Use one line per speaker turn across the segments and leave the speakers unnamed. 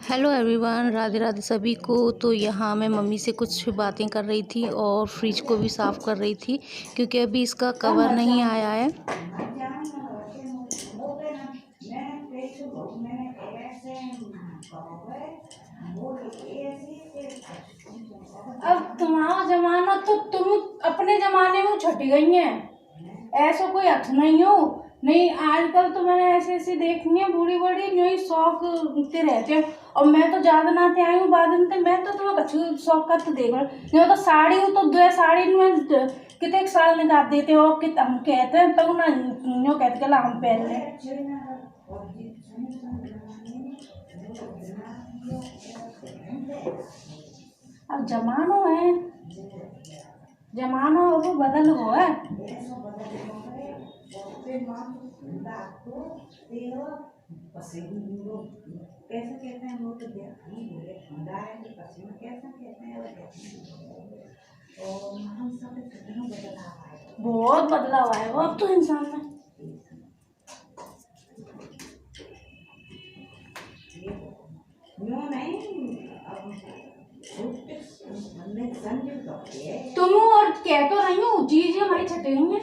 Hello everyone, Radhe Radhe सभी को। तो यहाँ मैं मम्मी से कुछ बातें कर रही थी और फ्रिज को भी साफ़ कर रही थी क्योंकि अभी इसका कवर नहीं आया है।
अब तुम्हारा जमाना तो तुम अपने जमाने में छट गई हैं। ऐसा कोई हथ नहीं हो। नहीं, आजकल तो मैंने ऐसे ऐसे देखी है बूढ़ी बड़ी यही शौक के रहते हैं। और मैं तो ज्यादा नाते आई हूँ बाद में, मैं तो तुम्हें कछु शौक का तो देख रहा तो साड़ी हूँ तो दो साड़ी में कितने साल निकाल देते हो। हम कहते हैं तो ना यूँ कहते चला हम पहन लें। अब जमानो है, जमाना वो बदल हो है। कैसे कहते हैं वो तो कैसा कहते हैं बहुत बदलाव आया वो अब तो इंसान में। तुम और कह तो रही हूँ चीज हमारी छट गई है।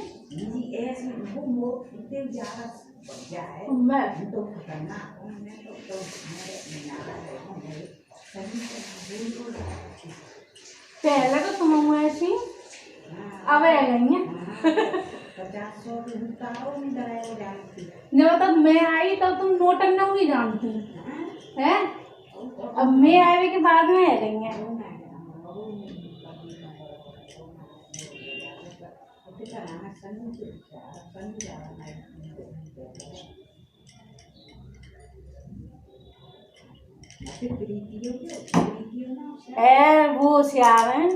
पहले तो तुम ऐसी अब आ गई है। जब तक मैं आई तब तुम नोटन नहीं जानती है। अब मैं आने के बाद में आ गई है। वो श्याम है।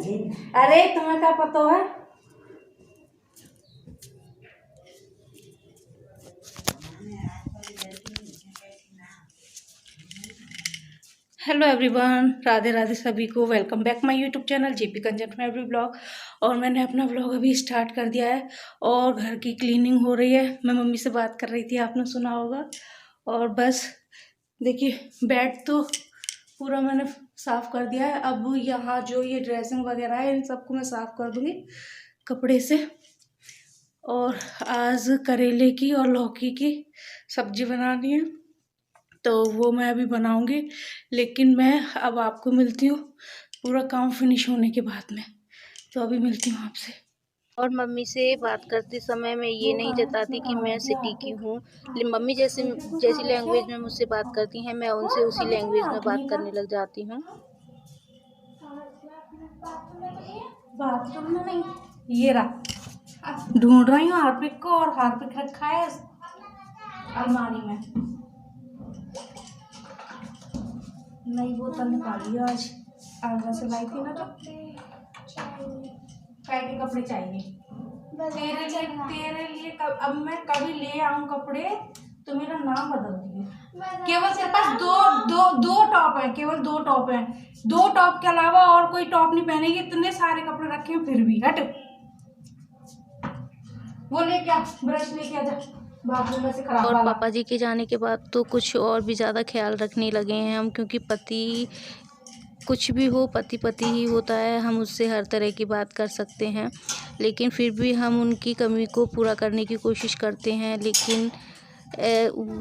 अरे तुम्हें क्या पता है।
हेलो एवरीवन, राधे राधे सभी को। Welcome back my YouTube channel JP Kanchan family blog. और मैंने अपना ब्लॉग अभी स्टार्ट कर दिया है और घर की क्लीनिंग हो रही है। मैं मम्मी से बात कर रही थी, आपने सुना होगा। और बस देखिए, बेड तो पूरा मैंने साफ़ कर दिया है। अब यहाँ जो ये ड्रेसिंग वगैरह है इन सबको मैं साफ़ कर दूँगी कपड़े से। और आज करेले की और लौकी की सब्जी बनानी है तो वो मैं अभी बनाऊंगी। लेकिन मैं अब आपको मिलती हूँ पूरा काम फिनिश होने के बाद में। तो अभी मिलती हूँ आपसे। और मम्मी से बात करते समय मैं ये नहीं जताती कि मैं सिटी की हूँ। मम्मी जैसी लैंग्वेज में मुझसे बात करती हैं, मैं उनसे उसी लैंग्वेज में बात करने लग जाती हूँ।
बाथरूम में नहीं, ये रहा ढूंढ रही हूँ हार्पिक को, और हार्पिक रखा है अलमारी में। नई बोतल निकाली आज से लाई थी ना, तो काय के कपड़े चाहिए तेरे लिए अब मैं कभी ले आऊं कपड़े तो मेरा नाम बदल दिए। केवल तेरे पास दो टॉप है, केवल दो टॉप है। दो टॉप के अलावा और कोई टॉप नहीं पहनेगी। इतने सारे कपड़े रखे हैं फिर भी। हट, वो ले क्या ब्रश लेके आ जा।
और पापा जी के जाने के बाद तो कुछ और भी ज़्यादा ख्याल रखने लगे हैं हम, क्योंकि पति कुछ भी हो, पति पति ही होता है। हम उससे हर तरह की बात कर सकते हैं, लेकिन फिर भी हम उनकी कमी को पूरा करने की कोशिश करते हैं। लेकिन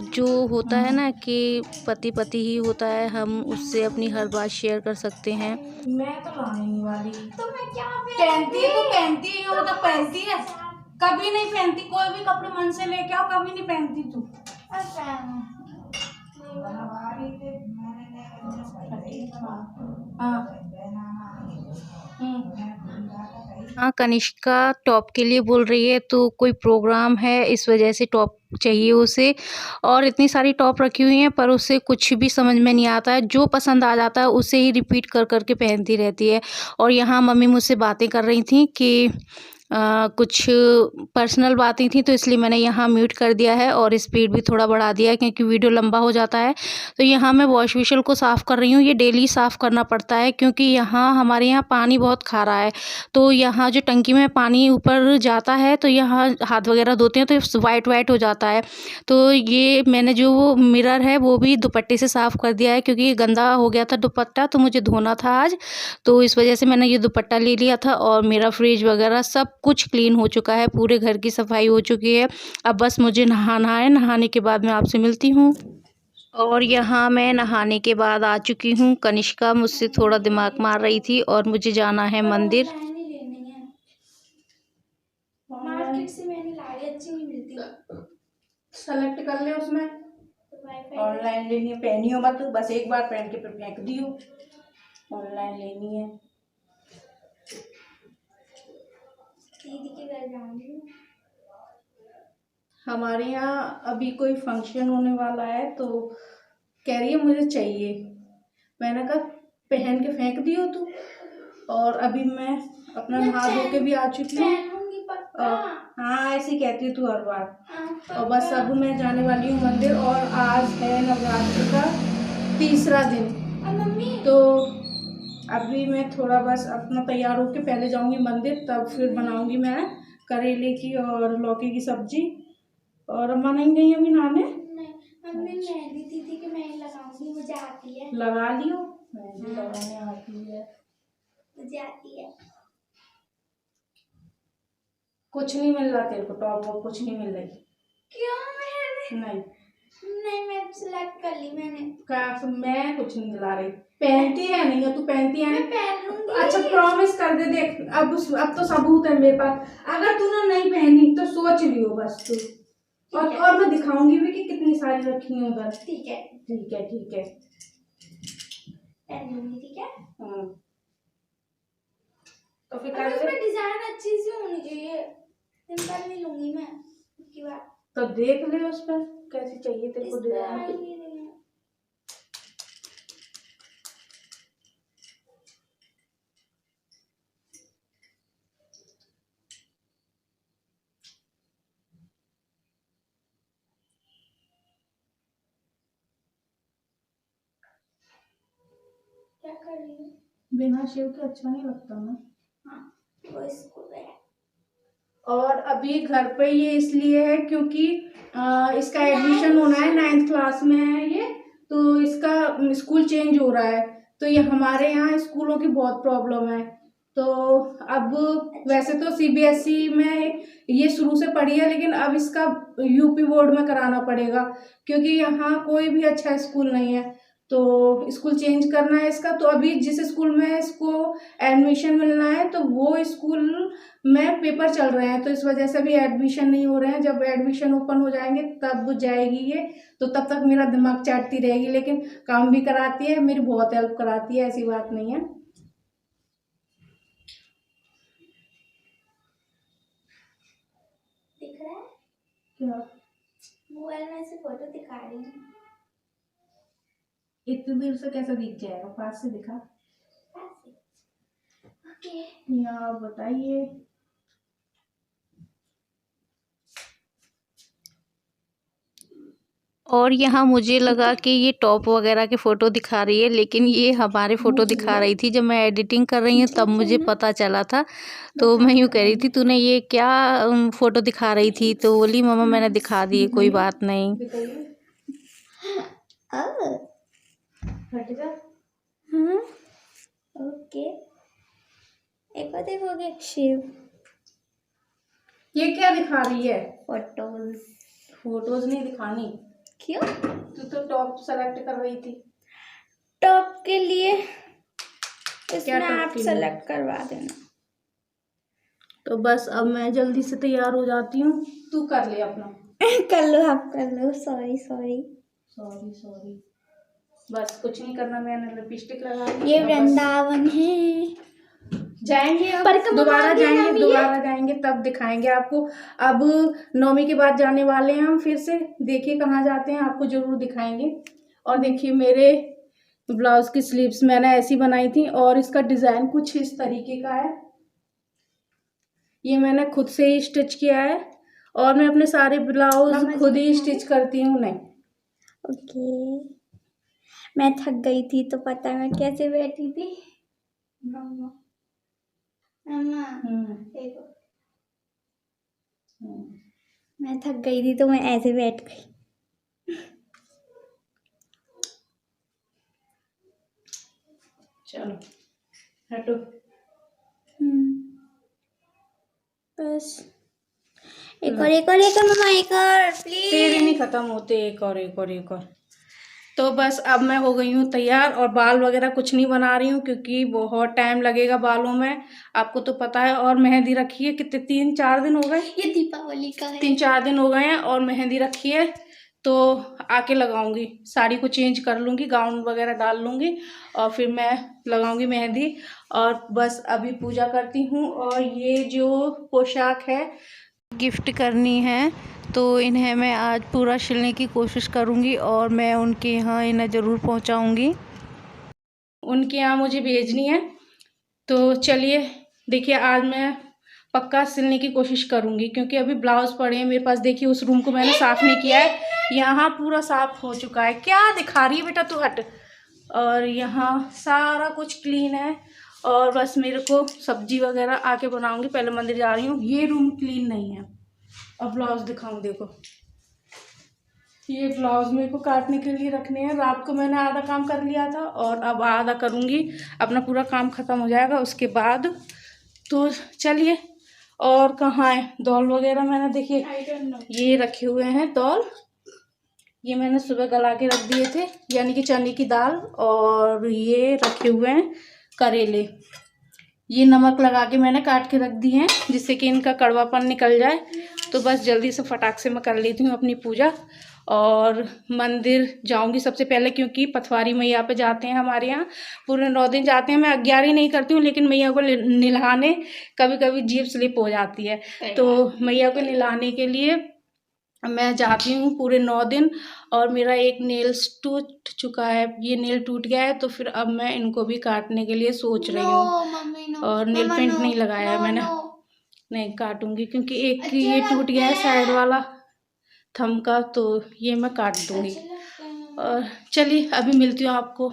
जो होता है ना कि पति पति ही होता है, हम उससे अपनी हर बात शेयर कर सकते हैं।
मैं तो लाने वाली तो मैं क्या पहनती है, तो पहनती है, वो तो पहनती है। कभी नहीं पहनती कोई भी कपड़े मन से लेके आओ, कभी नहीं पहनती तू।
हाँ, कनिष्का टॉप के लिए बोल रही है, तो कोई प्रोग्राम है इस वजह से टॉप चाहिए उसे। और इतनी सारी टॉप रखी हुई हैं पर उसे कुछ भी समझ में नहीं आता है। जो पसंद आ जाता है उसे ही रिपीट कर कर के पहनती रहती है। और यहाँ मम्मी मुझसे बातें कर रही थी कि कुछ पर्सनल बातें थी, तो इसलिए मैंने यहाँ म्यूट कर दिया है और स्पीड भी थोड़ा बढ़ा दिया है क्योंकि वीडियो लंबा हो जाता है। तो यहाँ मैं वॉश बेसिन को साफ़ कर रही हूँ। ये डेली साफ़ करना पड़ता है क्योंकि यहाँ हमारे यहाँ पानी बहुत खारा है। तो यहाँ जो टंकी में पानी ऊपर जाता है तो यहाँ हाथ वगैरह धोते हैं तो वाइट वाइट हो जाता है। तो ये मैंने जो वो मिरर है वो भी दुपट्टे से साफ़ कर दिया है क्योंकि ये गंदा हो गया था दुपट्टा, तो मुझे धोना था आज। तो इस वजह से मैंने ये दुपट्टा ले लिया था और मेरा फ्रिज वगैरह सब कुछ क्लीन हो चुका है, पूरे घर की सफाई हो चुकी है। अब बस मुझे नहाना है, नहाने के बाद मैं आपसे मिलती हूँ। और यहाँ मैं नहाने के बाद आ चुकी हूँ। कनिष्का मुझसे थोड़ा दिमाग मार रही थी और मुझे जाना है मंदिर।
मार्केट से मैंने लाई, अच्छी नहीं मिलती।
सेलेक्ट कर ले उसमें, ऑनलाइन लेनी है, पहनी हो मत, बस एक बार पहन के फिर फेंक दियो। ऑनलाइन लेनी है।
दीदी के घर जाऊंगी।
हमारे यहाँ अभी कोई फंक्शन होने वाला है तो कह रही है मुझे चाहिए। मैंने कहा पहन के फेंक दियो तू। और अभी मैं अपना नहा धो के भी आ चुकी हूँ। हाँ ऐसे ही कहती है तू हर बार। और बस अब मैं जाने वाली हूँ मंदिर और आज है नवरात्रि का तीसरा दिन। तो अभी मैं थोड़ा बस अपना तैयार होके पहले जाऊंगी मंदिर, तब फिर बनाऊंगी मैं करेले की और लौकी की सब्जी। और अम्मा नहीं गई अभी नहाने?
मम्मी मेहंदी दीदी के मैं लगाऊंगी, मुझे आती है।
लगा लियो, मेहंदी लगाने आती है,
मुझे आती है।
कुछ नहीं मिल रहा तेरे को, टॉप वॉप कुछ नहीं मिल रही?
क्यों? मैंने नहीं मैं सिलेक्ट कर ली मैंने।
मैं कुछ नहीं दिला रही। पहनती है नहीं है तू? पहनती है?
मैं पहन लूंगी।
अच्छा प्रॉमिस कर दे, देख अब तो सबूत है मेरे पास। अगर तूने नहीं पहनी तो सोच लियो बस तू। और मैं दिखाऊंगी भी कि कितनी सारी रखी है उधर।
ठीक है
ठीक है ठीक है,
पहन लूंगी। ठीक है।
तो फिर
अगर उसमें डिजाइन अच्छी सी होनी चाहिए, सिंपल नहीं लूंगी मैं की बात।
तो देख ले उस पर कैसी चाहिए तेरे को डिजाइन।
क्या कर रही हूँ?
बिना शेव के अच्छा नहीं लगता ना।
हाँ वो स्कूल है।
और अभी घर पे ये इसलिए है क्योंकि इसका एडमिशन होना है, 9th क्लास में है ये, तो इसका स्कूल चेंज हो रहा है। तो ये हमारे यहाँ स्कूलों की बहुत प्रॉब्लम है। तो अब वैसे तो सीबीएसई में ये शुरू से पढ़ी है, लेकिन अब इसका यूपी बोर्ड में कराना पड़ेगा क्योंकि यहाँ कोई भी अच्छा स्कूल नहीं है। तो स्कूल चेंज करना है इसका। तो अभी जिस स्कूल में इसको एडमिशन मिलना है तो वो स्कूल में पेपर चल रहे हैं, तो इस वजह से भी एडमिशन नहीं हो रहे हैं। जब एडमिशन ओपन हो जाएंगे तब जाएगी ये। तो तब तक मेरा दिमाग चाटती रहेगी, लेकिन काम भी कराती है, मेरी बहुत हेल्प कराती है, ऐसी बात नहीं है।
दिख रहा है
क्या?
मोबाइल में से फोटो दिखा रही हूँ।
इतनी दूर से कैसे दिख जाएगा, पास से दिखा।
ओके
यहाँ बताइए।
और यहाँ मुझे लगा कि ये टॉप वगैरह के फ़ोटो दिखा रही है, लेकिन ये हमारे फ़ोटो दिखा रही थी। जब मैं एडिटिंग कर रही हूँ तब मुझे पता चला था। तो मैं यूँ कह रही थी तूने ये क्या फ़ोटो दिखा रही थी? तो बोली मम्मा मैंने दिखा दिए, कोई बात नहीं।
ओके एक बार देखोगे शिव?
ये क्या दिखा रही है?
फोटोज।
फोटोज नहीं दिखानी।
क्यों?
तू तो टॉप सेलेक्ट कर रही थी।
टॉप के लिए
क्या
इसमें
टॉप
आप
के लिए?
सेलेक्ट करवा देना।
तो बस अब मैं जल्दी से तैयार हो जाती हूँ, तू कर ले अपना।
कर लो आप कर लो। Sorry sorry
sorry sorry. बस कुछ नहीं करना, मैंने लिपस्टिक लगा ली।
ये
अब बस
वृंदावन है।
जाएंगे, अब
परिक्रमा
दोबारा
मार दिया
जाएंगे,
मम्मी
दोबारा जाएंगे तब दिखाएंगे आपको। अब 9वीं के बाद जाने वाले हैं हम फिर से, देखिए कहाँ जाते हैं, आपको जरूर दिखाएंगे। और देखिए मेरे ब्लाउज की स्लीव्स मैंने ऐसी बनाई थी और इसका डिजाइन कुछ इस तरीके का है। ये मैंने खुद से ही स्टिच किया है और मैं अपने सारे ब्लाउज खुद ही स्टिच करती हूँ। नहीं
ओके, मैं थक गई थी तो पता है मैं कैसे बैठी थी। मम्मा देखो, मैं थक गई थी तो मैं ऐसे बैठ गई।
चलो हटो।
बस एक और मम्मा, एक और प्लीज।
तेरे नहीं खत्म होते, एक और। तो बस अब मैं हो गई हूँ तैयार और बाल वगैरह कुछ नहीं बना रही हूँ क्योंकि बहुत टाइम लगेगा बालों में, आपको तो पता है। और मेहंदी रखी है, कितने 3-4 दिन हो गए,
ये दीपावली का है।
3-4 दिन हो गए हैं और मेहंदी रखी है तो आके लगाऊंगी। साड़ी को चेंज कर लूँगी, गाउन वगैरह डाल लूँगी और फिर मैं लगाऊंगी मेहंदी। और बस अभी पूजा करती हूँ। और ये जो पोशाक है गिफ्ट करनी है तो इन्हें मैं आज पूरा सिलने की कोशिश करूँगी और मैं उनके यहाँ इन्हें ज़रूर पहुँचाऊँगी। उनके यहाँ मुझे भेजनी है तो चलिए देखिए, आज मैं पक्का सिलने की कोशिश करूँगी क्योंकि अभी ब्लाउज पड़े हैं मेरे पास। देखिए उस रूम को मैंने साफ़ नहीं किया है, यहाँ पूरा साफ़ हो चुका है। क्या दिखा रही है बेटा तू, हट। और यहाँ सारा कुछ क्लीन है और बस मेरे को सब्जी वगैरह आके बनाऊँगी। पहले मंदिर जा रही हूँ। ये रूम क्लीन नहीं है। अब ब्लाउज दिखाऊँ, देखो ये ब्लाउज मेरे को काटने के लिए रखने हैं। रात को मैंने आधा काम कर लिया था और अब आधा करूँगी, अपना पूरा काम ख़त्म हो जाएगा उसके बाद। तो चलिए, और कहाँ है दौल वगैरह, मैंने देखिए ये रखे हुए हैं दौल। ये मैंने सुबह गला के रख दिए थे, यानी कि चने की दाल। और ये रखे हुए हैं करेले, ये नमक लगा के मैंने काट के रख दिए हैं जिससे कि इनका कड़वापन निकल जाए। तो बस जल्दी से फटाक से मैं कर लेती हूँ अपनी पूजा और मंदिर जाऊंगी सबसे पहले क्योंकि पथवारी मैया पे जाते हैं हमारे यहाँ। पूरे 9 दिन जाते हैं। मैं 11 नहीं करती हूँ लेकिन मैया को नहलाने कभी कभी जीभ स्लिप हो जाती है, तो मैया को नहलाने के लिए मैं जाती हूँ पूरे 9 दिन। और मेरा एक नेल्स टूट चुका है, ये नेल टूट गया है तो फिर अब मैं इनको भी काटने के लिए सोच रही हूँ। और नेल पेंट नहीं लगाया है मैंने, नहीं काटूंगी क्योंकि एक ये टूट गया है साइड वाला थंब का, तो ये मैं काट दूंगी। और चलिए अभी मिलती हूँ आपको।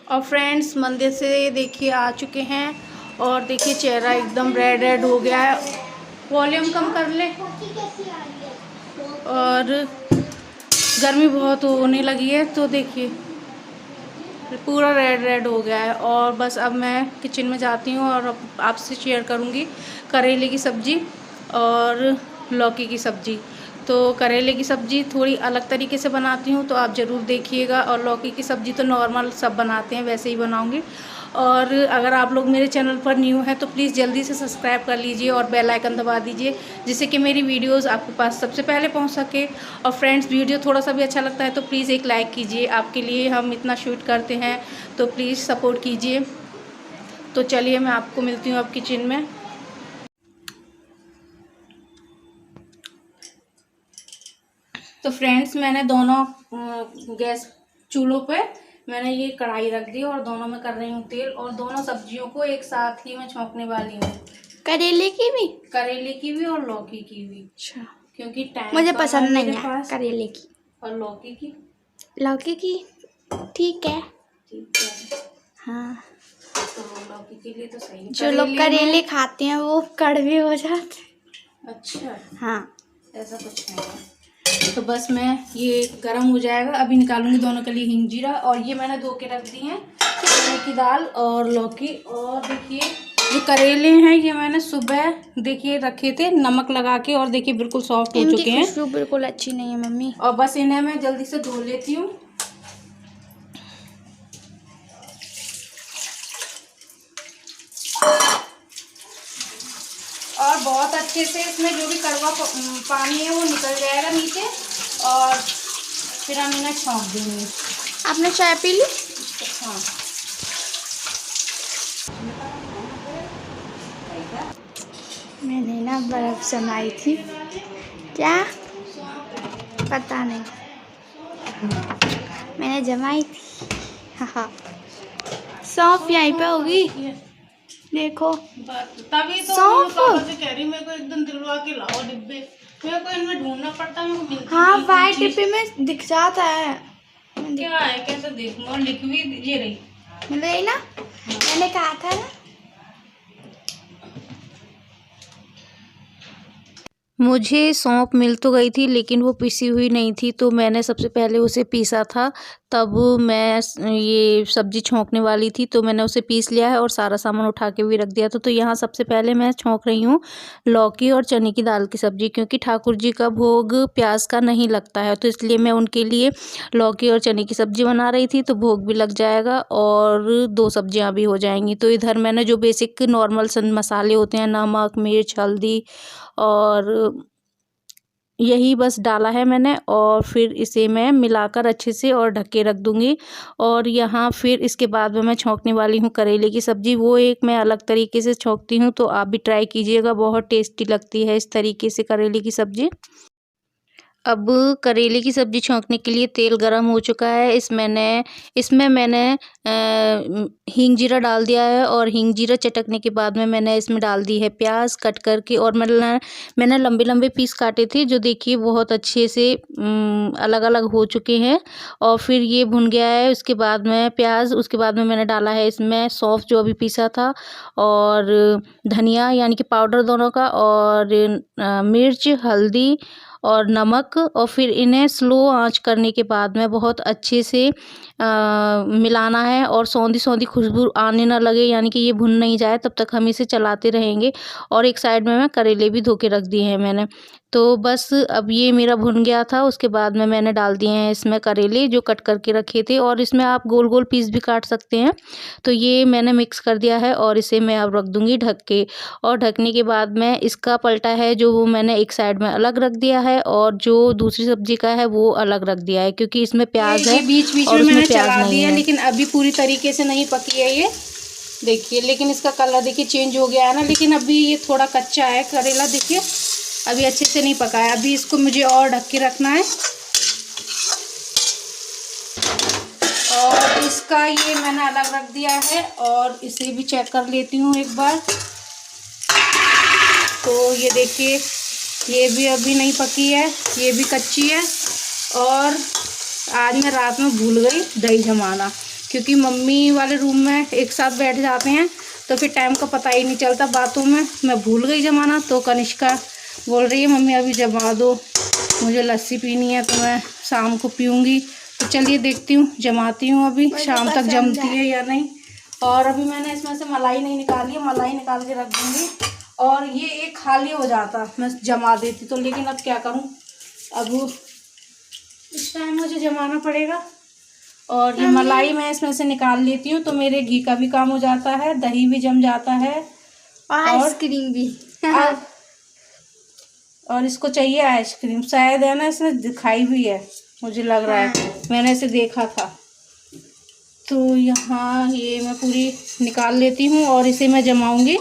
और फ्रेंड्स मंदिर से देखिए आ चुके हैं और देखिए चेहरा एकदम रेड हो गया है। वॉल्यूम कम कर ले। और गर्मी बहुत होने लगी है तो देखिए पूरा रेड हो गया है। और बस अब मैं किचन में जाती हूँ और अब आपसे शेयर करूँगी करेले की सब्ज़ी और लौकी की सब्ज़ी। तो करेले की सब्ज़ी थोड़ी अलग तरीके से बनाती हूँ तो आप ज़रूर देखिएगा। और लौकी की सब्ज़ी तो नॉर्मल सब बनाते हैं वैसे ही बनाऊँगी। और अगर आप लोग मेरे चैनल पर न्यू हैं तो प्लीज़ जल्दी से सब्सक्राइब कर लीजिए और बेल आइकन दबा दीजिए जिससे कि मेरी वीडियोस आपके पास सबसे पहले पहुंच सके। और फ्रेंड्स वीडियो थोड़ा सा भी अच्छा लगता है तो प्लीज़ एक लाइक कीजिए, आपके लिए हम इतना शूट करते हैं तो प्लीज़ सपोर्ट कीजिए। तो चलिए मैं आपको मिलती हूँ अब किचन में। तो फ्रेंड्स मैंने दोनों गैस चूल्हों पे मैंने ये कढ़ाई रख दी और दोनों में कर रही हूँ तेल और दोनों सब्जियों को एक साथ ही मैं छौंकने वाली हूँ।
करेले की भी
और लौकी की भी।
अच्छा,
क्योंकि टाइम
मुझे पसंद नहीं है करेले की
और लौकी की
ठीक है हाँ।
तो लौकी के लिए तो सही है।
जो लोग करेले खाते हैं वो कड़वे हो जाते।
अच्छा
हाँ
ऐसा कुछ नहीं है। तो बस मैं ये गरम हो जाएगा अभी निकालूंगी दोनों के लिए हिंग जीरा। और ये मैंने धो के रख दी है चने की दाल और लौकी। और देखिए जो करेले हैं ये मैंने सुबह देखिए रखे थे नमक लगा के और देखिए बिल्कुल सॉफ्ट हो चुके हैं।
खुशबू बिल्कुल अच्छी नहीं है मम्मी।
और बस इन्हें मैं जल्दी से धो लेती हूँ। और बहुत अच्छे से इसमें जो भी कड़वा पानी है वो निकल जाएगा नीचे और फिर हम इन्हें छौंक देंगे।
आपने चाय पी ली?
हाँ
मैंने ना बर्फ जमाई थी, क्या पता नहीं, मैंने जमाई थी। हाँ सौंफ यहीं पे होगी। देखो
तभी तो
सौंफ।
मैं पापा से कह रही मेरे को एकदम दिलवा के लाओ डिब्बे, मेरे को इनमें ढूंढना पड़ता, मेरे को मिलती
हाँ
नहीं
वाइट
कोई
डिब्बे में दिख जाता है।
चीज़। क्या है कैसे देखूँ, और लिक्विड ये रही।
मिल रही ना, मैंने कहा था ना।
मुझे सौंफ मिल तो गई थी लेकिन वो पिसी हुई नहीं थी, तो मैंने सबसे पहले उसे पीसा था। तब मैं ये सब्ज़ी छौंकने वाली थी तो मैंने उसे पीस लिया है और सारा सामान उठा के भी रख दिया था। तो यहाँ सबसे पहले मैं छौंक रही हूँ लौकी और चने की दाल की सब्ज़ी, क्योंकि ठाकुर जी का भोग प्याज का नहीं लगता है, तो इसलिए मैं उनके लिए लौकी और चने की सब्ज़ी बना रही थी। तो भोग भी लग जाएगा और 2 सब्जियाँ भी हो जाएंगी। तो इधर मैंने जो बेसिक नॉर्मल मसाले होते हैं, नमक, मिर्च, हल्दी और यही बस डाला है मैंने, और फिर इसे मैं मिलाकर अच्छे से और ढक के रख दूँगी। और यहाँ फिर इसके बाद में मैं छौंकने वाली हूँ करेले की सब्ज़ी। वो एक मैं अलग तरीके से छौंकती हूँ, तो आप भी ट्राई कीजिएगा, बहुत टेस्टी लगती है इस तरीके से करेले की सब्ज़ी। अब करेले की सब्ज़ी छौंकने के लिए तेल गरम हो चुका है। इसमें मैंने हींग जीरा डाल दिया है, और हींग जीरा चटकने के बाद में मैंने इसमें डाल दी है प्याज कट करके, और मैंने लंबे लंबे पीस काटे थे, जो देखिए बहुत अच्छे से अलग अलग हो चुके हैं। और फिर ये भुन गया है, उसके बाद में प्याज, उसके बाद में मैंने डाला है इसमें सौंफ जो अभी पीसा था, और धनिया यानी कि पाउडर दोनों का, और मिर्च, हल्दी और नमक, और फिर इन्हें स्लो आंच करने के बाद में बहुत अच्छे से मिलाना है, और सौंधी सौंधी खुशबू आने ना लगे, यानी कि ये भुन नहीं जाए, तब तक हम इसे चलाते रहेंगे। और एक साइड में मैं करेले भी धो के रख दिए हैं मैंने। तो बस अब ये मेरा भुन गया था, उसके बाद में मैंने डाल दिए हैं इसमें करेले जो कट करके रखे थे, और इसमें आप गोल गोल पीस भी काट सकते हैं। तो ये मैंने मिक्स कर दिया है, और इसे मैं अब रख दूँगी ढक के। और ढकने के बाद में इसका पलटा है जो वो मैंने एक साइड में अलग रख दिया है, और जो दूसरी सब्ज़ी का है वो अलग रख दिया है, क्योंकि इसमें प्याज है
ये बीच बीच
और
में
उसमें
मैंने
प्याज
चला
नहीं
दिया,
है।
लेकिन अभी पूरी तरीके से नहीं पकी है ये, देखिए। लेकिन इसका कलर देखिए चेंज हो गया है ना, लेकिन अभी ये थोड़ा कच्चा है करेला, देखिए अभी अच्छे से नहीं पका है। अभी इसको मुझे और ढक के रखना है, और इसका ये मैंने अलग रख दिया है, और इसे भी चेक कर लेती हूँ एक बार। तो ये देखिए ये भी अभी नहीं पकी है, ये भी कच्ची है। और आज मैं रात में भूल गई दही जमाना, क्योंकि मम्मी वाले रूम में एक साथ बैठ जाते हैं तो फिर टाइम का पता ही नहीं चलता बातों में, मैं भूल गई जमाना। तो कनिष्का बोल रही है मम्मी अभी जमा दो, मुझे लस्सी पीनी है, तो मैं शाम को पीऊँगी। तो चलिए देखती हूँ, जमाती हूँ अभी शाम तक जमती है या नहीं। और अभी मैंने इसमें से मलाई नहीं निकाली है, मलाई निकाल के रख दूँगी, और ये एक खाली हो जाता मैं जमा देती तो। लेकिन अब क्या करूँ, अब इस टाइम मुझे जमाना पड़ेगा। और ये मलाई मैं इसमें से निकाल लेती हूँ, तो मेरे घी का भी काम हो जाता है, दही भी जम जाता है,
और आइसक्रीम भी।
और इसको चाहिए आइसक्रीम, शायद है ना इसने दिखाई हुई है, मुझे लग रहा है मैंने इसे देखा था। तो यहाँ ये मैं पूरी निकाल लेती हूँ, और इसे मैं जमाऊँगी।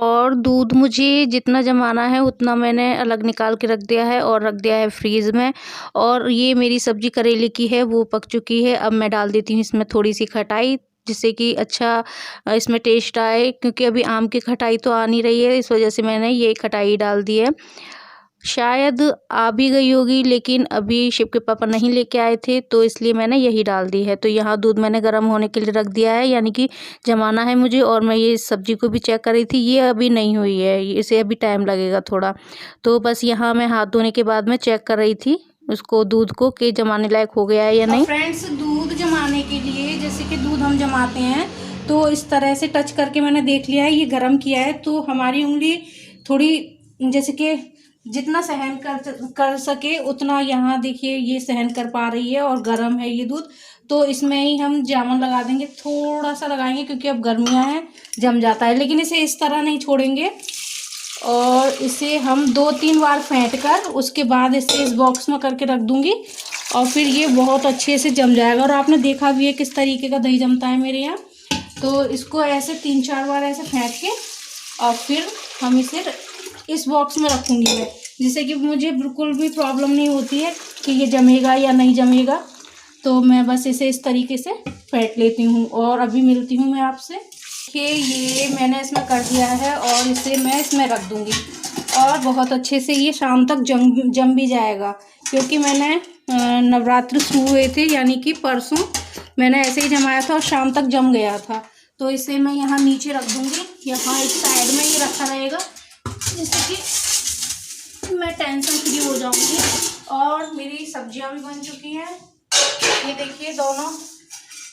और दूध मुझे जितना जमाना है उतना मैंने अलग निकाल के रख दिया है, और रख दिया है फ्रीज़ में। और ये मेरी सब्ज़ी करेले की है, वो पक चुकी है। अब मैं डाल देती हूँ इसमें थोड़ी सी खटाई, जिससे कि अच्छा इसमें टेस्ट आए, क्योंकि अभी आम की खटाई तो आ नहीं रही है, इस वजह से मैंने ये खटाई डाल दी है। शायद आ भी गई होगी, लेकिन अभी शिव के पापा नहीं लेके आए थे, तो इसलिए मैंने यही डाल दी है। तो यहाँ दूध मैंने गर्म होने के लिए रख दिया है, यानी कि जमाना है मुझे। और मैं ये सब्ज़ी को भी चेक कर रही थी, ये अभी नहीं हुई है, इसे अभी टाइम लगेगा थोड़ा। तो बस यहाँ मैं हाथ धोने के बाद में चेक कर रही थी उसको, दूध को, कि जमाने लायक हो गया है या नहीं।
फ्रेंड्स, दूध जमाने के लिए, जैसे कि दूध हम जमाते हैं तो इस तरह से टच करके मैंने देख लिया है, ये गर्म किया है, तो हमारी उंगली थोड़ी जैसे कि जितना सहन कर सके उतना, यहाँ देखिए ये सहन कर पा रही है, और गर्म है ये दूध। तो इसमें ही हम जामुन लगा देंगे, थोड़ा सा लगाएंगे क्योंकि अब गर्मियाँ हैं, जम जाता है। लेकिन इसे इस तरह नहीं छोड़ेंगे, और इसे हम 2-3 बार फेंट कर उसके बाद इसे इस बॉक्स में करके रख दूँगी, और फिर ये बहुत अच्छे से जम जाएगा। और आपने देखा भी है किस तरीके का दही जमता है मेरे यहाँ। तो इसको ऐसे 3-4 बार ऐसे फेंट के, और फिर हम इसे इस बॉक्स में रखूँगी मैं, जिससे कि मुझे बिल्कुल भी प्रॉब्लम नहीं होती है कि ये जमेगा या नहीं जमेगा। तो मैं बस इसे इस तरीके से फेंट लेती हूँ, और अभी मिलती हूँ मैं आपसे।
देखिए ये मैंने इसमें कर दिया है और इसे मैं इसमें रख दूँगी और बहुत अच्छे से ये शाम तक जम भी जाएगा, क्योंकि मैंने नवरात्र शुरू हुए थे यानी कि परसों मैंने ऐसे ही जमाया था और शाम तक जम गया था। तो इसे मैं यहाँ नीचे रख दूँगी, यहाँ एक साइड में ही रखा रहेगा, जिससे कि मैं टेंशन फ्री हो जाऊँगी। और मेरी सब्जियाँ भी बन चुकी हैं, ये देखिए दोनों,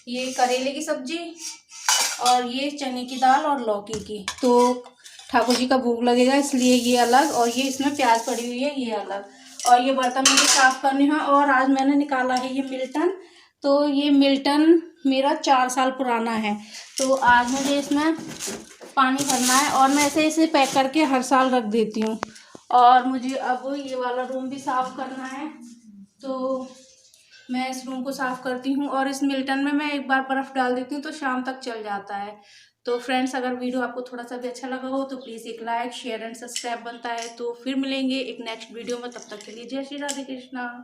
ये करेले की सब्जी और ये चने की दाल और लौकी की। तो ठाकुर जी का भोग लगेगा इसलिए ये अलग, और ये इसमें प्याज पड़ी हुई है ये अलग। और ये बर्तन मुझे साफ़ करने हैं। और आज मैंने निकाला है ये मिल्टन, तो ये मिल्टन मेरा 4 साल पुराना है। तो आज मुझे इसमें पानी भरना है और मैं इसे पैक करके हर साल रख देती हूँ। और मुझे अब ये वाला रूम भी साफ़ करना है, तो मैं इस रूम को साफ़ करती हूँ। और इस मिल्टन में मैं एक बार बर्फ़ डाल देती हूँ तो शाम तक चल जाता है। तो फ्रेंड्स, अगर वीडियो आपको थोड़ा सा भी अच्छा लगा हो तो प्लीज़ एक लाइक शेयर एंड सब्सक्राइब बनता है। तो फिर मिलेंगे एक नेक्स्ट वीडियो में, तब तक के लिए जय श्री राधे कृष्णा।